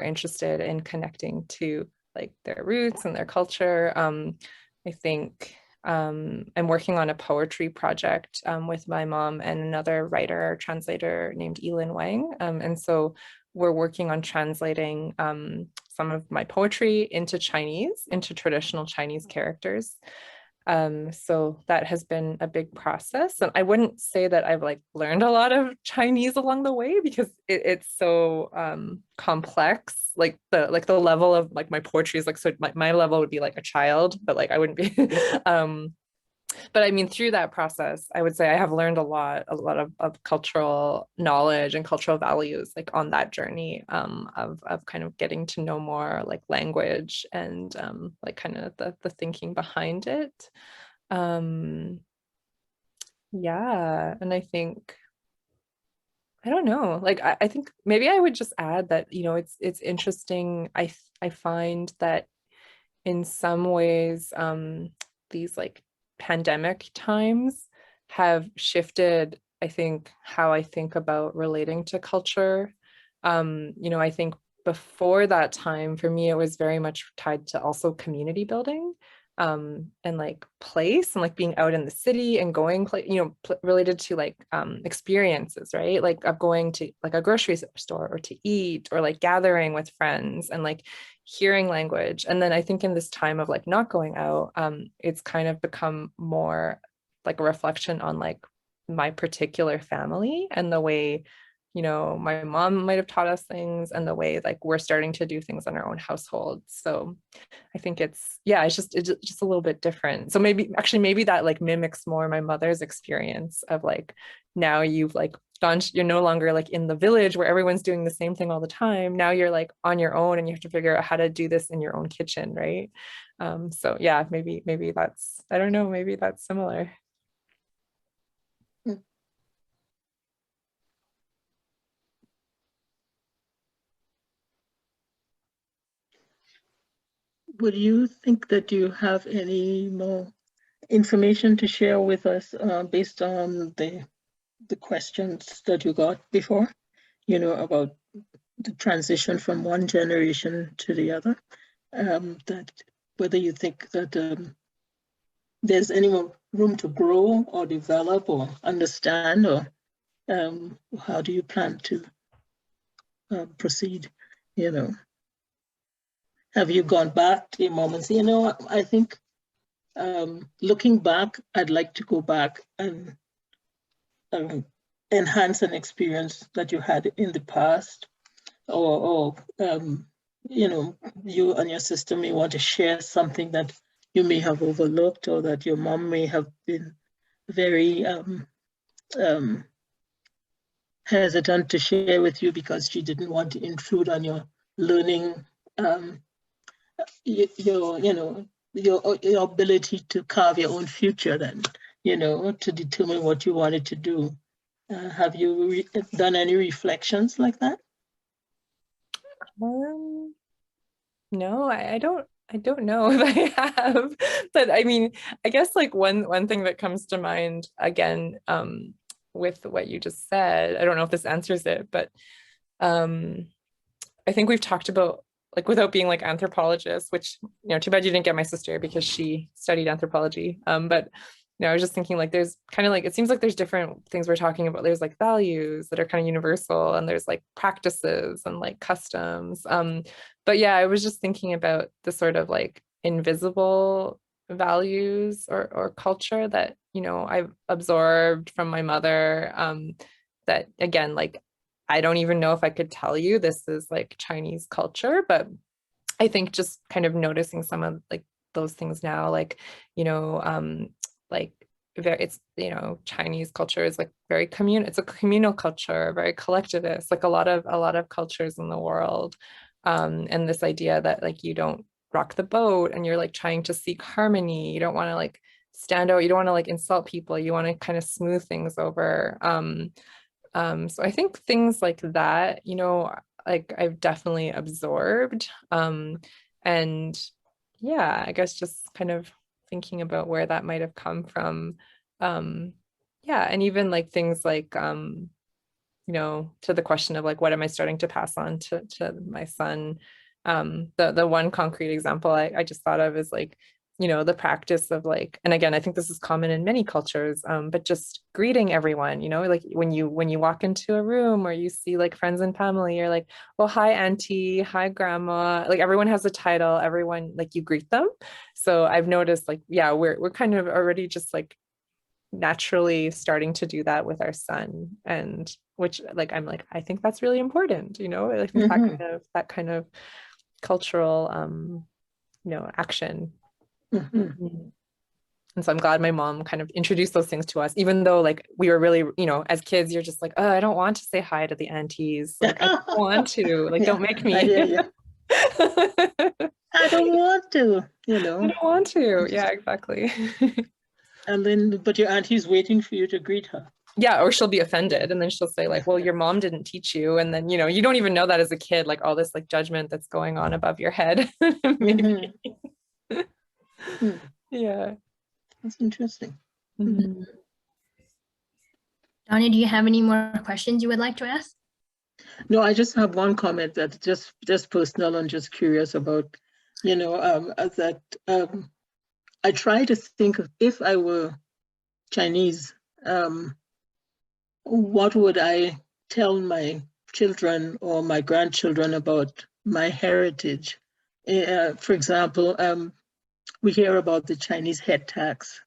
interested in connecting to like their roots and their culture. I think I'm working on a poetry project with my mom and another writer, translator named Wai-Ling Lennon. And so we're working on translating some of my poetry into Chinese, into traditional Chinese characters. So that has been a big process. And I wouldn't say that I've like learned a lot of Chinese along the way because it's so complex. Like the level of like my poetry is like, so my level would be like a child, but like I wouldn't be but I mean, through that process, I would say I have learned a lot of cultural knowledge and cultural values like on that journey of kind of getting to know more like language and like kind of the thinking behind it. Yeah, and I think, I don't know, like I think maybe I would just add that, you know, it's interesting. I find that in some ways these like pandemic times have shifted, I think, how I think about relating to culture. You know, I think before that time, for me, it was very much tied to also community building and like place and like being out in the city and going, you know, related to like experiences, right? Like of going to like a grocery store or to eat or like gathering with friends and like hearing language. And then I think in this time of like not going out, it's kind of become more like a reflection on like my particular family and the way, you know, my mom might have taught us things and the way like we're starting to do things in our own household. So I think it's just a little bit different. So maybe that like mimics more my mother's experience of like, now you've like you're no longer like in the village where everyone's doing the same thing all the time. Now you're like on your own and you have to figure out how to do this in your own kitchen, right? So yeah, maybe that's, I don't know, maybe that's similar. Would you think that you have any more information to share with us based on the questions that you got before, you know, about the transition from one generation to the other? That whether you think that there's any more room to grow or develop or understand, or how do you plan to proceed, you know? Have you gone back to your moments? You know, I think looking back, I'd like to go back and enhance an experience that you had in the past, or you know, you and your sister may want to share something that you may have overlooked, or that your mom may have been very hesitant to share with you because she didn't want to intrude on your learning, your ability to carve your own future, then, to determine what you wanted to do. Have you done any reflections like that? No, I don't know if I have, but I mean, I guess like one thing that comes to mind again, with what you just said, I don't know if this answers it, but I think we've talked about, like, without being like anthropologists, which, too bad you didn't get my sister because she studied anthropology. But I was just thinking, like, there's kind of like, it seems like there's different things we're talking about. There's like values that are kind of universal, and there's like practices and like customs. But yeah, I was just thinking about the sort of like invisible values or culture that, I've absorbed from my mother, that again, like, I don't even know if I could tell you this is like Chinese culture, but I think just kind of noticing some of like those things now, like, like it's, Chinese culture is like very it's a communal culture, very collectivist, like a lot of cultures in the world. And this idea that like you don't rock the boat and you're like trying to seek harmony. You don't want to like stand out, you don't want to like insult people, you want to kind of smooth things over. So I think things like that, like I've definitely absorbed. And yeah, I guess just kind of thinking about where that might have come from. Yeah, and even like things like, to the question of like, what am I starting to pass on to my son? The one concrete example I just thought of is like, the practice of like, and again, I think this is common in many cultures, but just greeting everyone, like when you walk into a room or you see like friends and family, you're like, well, hi, auntie, hi, grandma, like everyone has a title, everyone, like you greet them. So I've noticed like, yeah, we're kind of already just like naturally starting to do that with our son, and which like, I'm like, I think that's really important, I think that kind of cultural, action. And so I'm glad my mom kind of introduced those things to us, even though like we were really, as kids, you're just like, oh, I don't want to say hi to the aunties. Like, I don't want to, like, don't make me. I don't want to, I don't want to. Yeah, exactly. And then, but your auntie's waiting for you to greet her. Yeah, or she'll be offended and then she'll say like, well, your mom didn't teach you. And then, you don't even know that as a kid, like all this like judgment that's going on above your head. Maybe. Yeah. That's interesting. Donnie, do you have any more questions you would like to ask? No, I just have one comment that's just personal and just curious about, that I try to think of, if I were Chinese, what would I tell my children or my grandchildren about my heritage? For example, we hear about the Chinese head tax,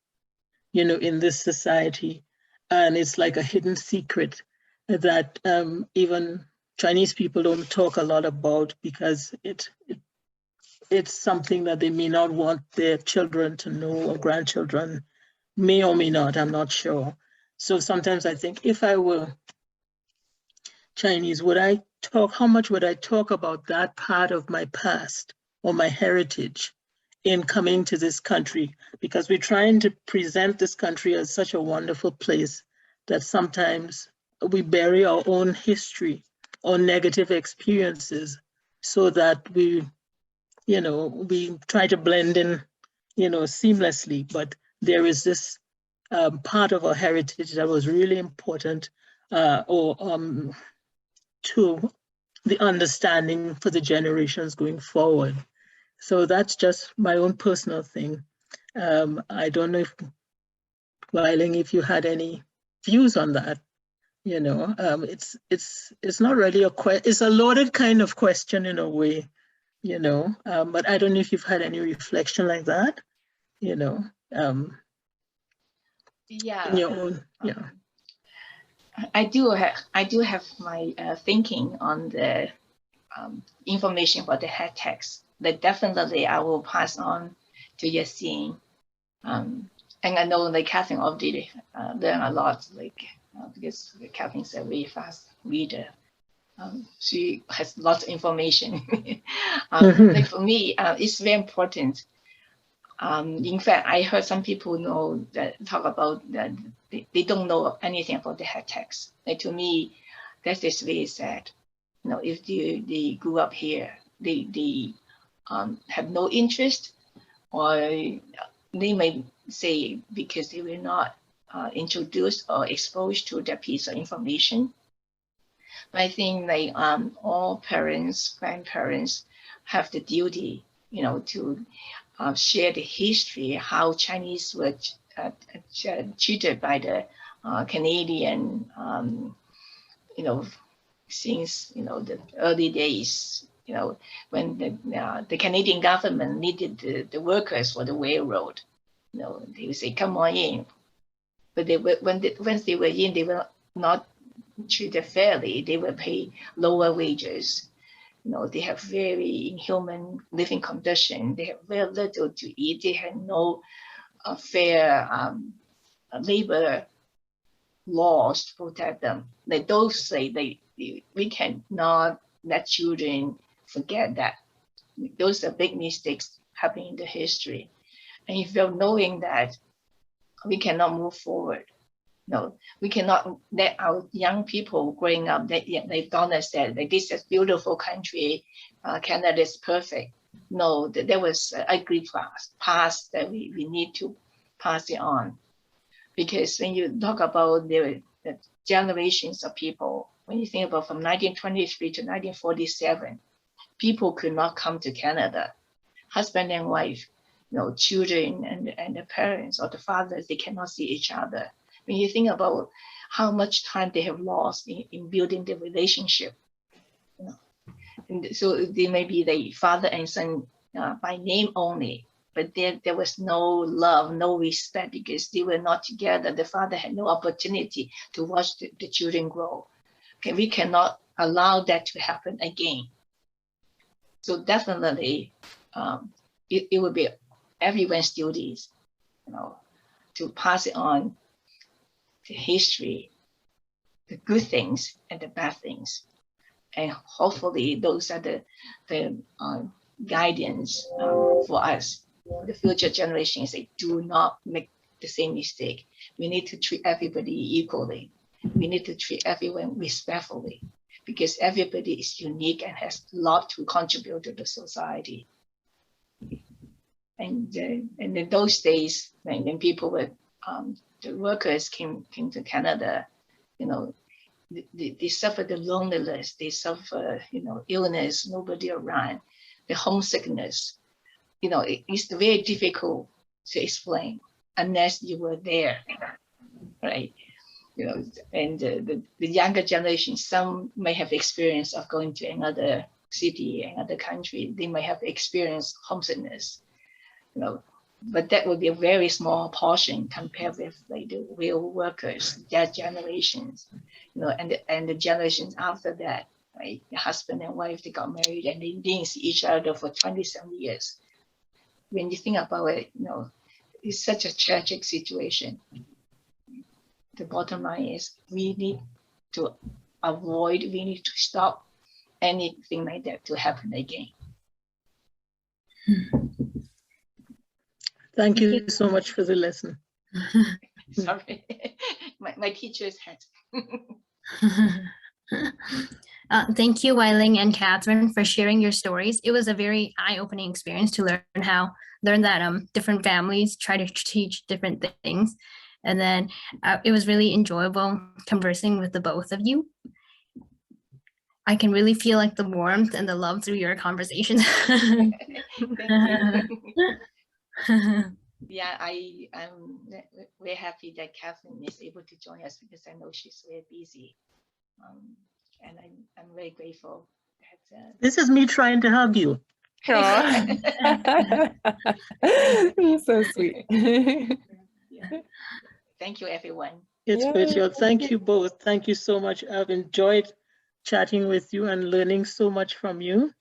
in this society, and it's like a hidden secret that even Chinese people don't talk a lot about, because it's something that they may not want their children to know, or grandchildren may or may not, I'm not sure. So sometimes I think, if I were Chinese, how much would I talk about that part of my past or my heritage in coming to this country? Because we're trying to present this country as such a wonderful place that sometimes we bury our own history or negative experiences, so that we try to blend in, seamlessly. But there is this part of our heritage that was really important, to the understanding for the generations going forward. So that's just my own personal thing. I don't know if, Wai-Ling, if you had any views on that. It's not really it's a loaded kind of question in a way, but I don't know if you've had any reflection like that, Yeah. in your own, I do have my thinking on the information about the head tax that definitely I will pass on to Yassine. And I know like Kathryn already learned a lot, like because Kathryn's a very fast reader. She has lots of information. Like for me, it's very important. In fact, I heard some people talk about that they don't know anything about the head text. Like to me, that is very sad. If they grew up here, they have no interest, or they may say because they were not introduced or exposed to that piece of information. But I think like all parents, grandparents have the duty, to share the history, how Chinese were treated by the Canadian, since the early days, when the Canadian government needed the workers for the railroad. They would say, "Come on in," but once they were in, they were not treated fairly. They were paid lower wages. They have very inhuman living condition. They have very little to eat. They had no fair labor laws to protect them. Like those say we cannot let children forget that. Those are big mistakes happening in the history. And if you're knowing that, we cannot move forward. No, we cannot let our young people growing up, like Donna said, like this is a beautiful country, Canada is perfect. No, there was an ugly past that we need to pass it on. Because when you talk about the generations of people, when you think about from 1923 to 1947, people could not come to Canada. Husband and wife, children and the parents or the fathers, they cannot see each other. When you think about how much time they have lost in building the relationship, and so they may be the father and son by name only, but there was no love, no respect because they were not together. The father had no opportunity to watch the children grow. Okay, we cannot allow that to happen again. So definitely, it will be everyone's duties, to pass it on. The history, the good things and the bad things, and hopefully those are the guidance for us, for the future generations. They do not make the same mistake. We need to treat everybody equally. We need to treat everyone respectfully because everybody is unique and has a lot to contribute to the society. And in those days, when people were the workers came to Canada, they suffer the loneliness, they suffer, illness, nobody around, the homesickness. It's very difficult to explain unless you were there, right? And the younger generation, some may have experience of going to another city, another country. They may have experienced homesickness, but that would be a very small portion compared with like the real workers, their generations, and the generations after that, right? The husband and wife, they got married and they didn't see each other for 27 years. When you think about it, it's such a tragic situation. The bottom line is we need to stop anything like that to happen again. Thank you so much for the lesson. Sorry, my teacher's hat. Thank you, Wai-Ling and Kathryn, for sharing your stories. It was a very eye-opening experience to learn that different families try to teach different things. And then it was really enjoyable conversing with the both of you. I can really feel like the warmth and the love through your conversations. Thank you. Yeah, I'm very happy that Kathryn is able to join us because I know she's very busy. And I'm very grateful that This is me trying to hug you. So sweet. Yeah. Thank you, everyone. It's Yeah, virtual. thank Thank you. you both. Thank you so much. I've enjoyed chatting with you and learning so much from you.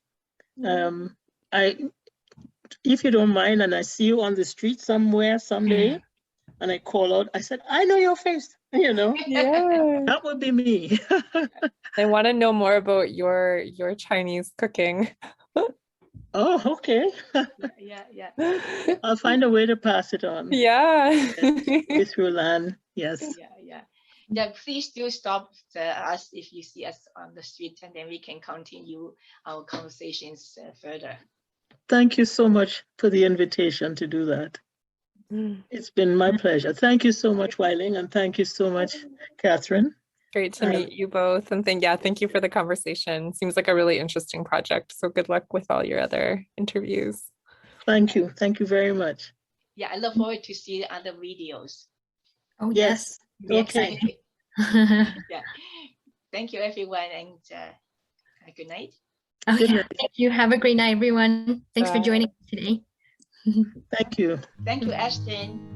If you don't mind, and I see you on the street somewhere someday, and I call out, I said, I know your face, you know, Yeah. that would be me. I want to know more about your Chinese cooking. Oh, okay. Yeah. I'll find a way to pass it on. Yeah. Yes, through land. Yes. Yeah, please do stop us if you see us on the street, and then we can continue our conversations further. Thank you so much for the invitation to do that. It's been my pleasure. Thank you so much, Wai-Ling, and thank you so much, Kathryn. Great to meet you both. And thank you for the conversation. Seems like a really interesting project. So good luck with all your other interviews. Thank you. Thank you very much. Yeah, I look forward to see the other videos. Oh, yes. Be Okay. exciting. Yeah. Thank you, everyone, and good night. Oh, Good yeah. night. Thank you. Have a great night, everyone. Thanks for Bye. joining us today. Thank you. Thank you, Ashton.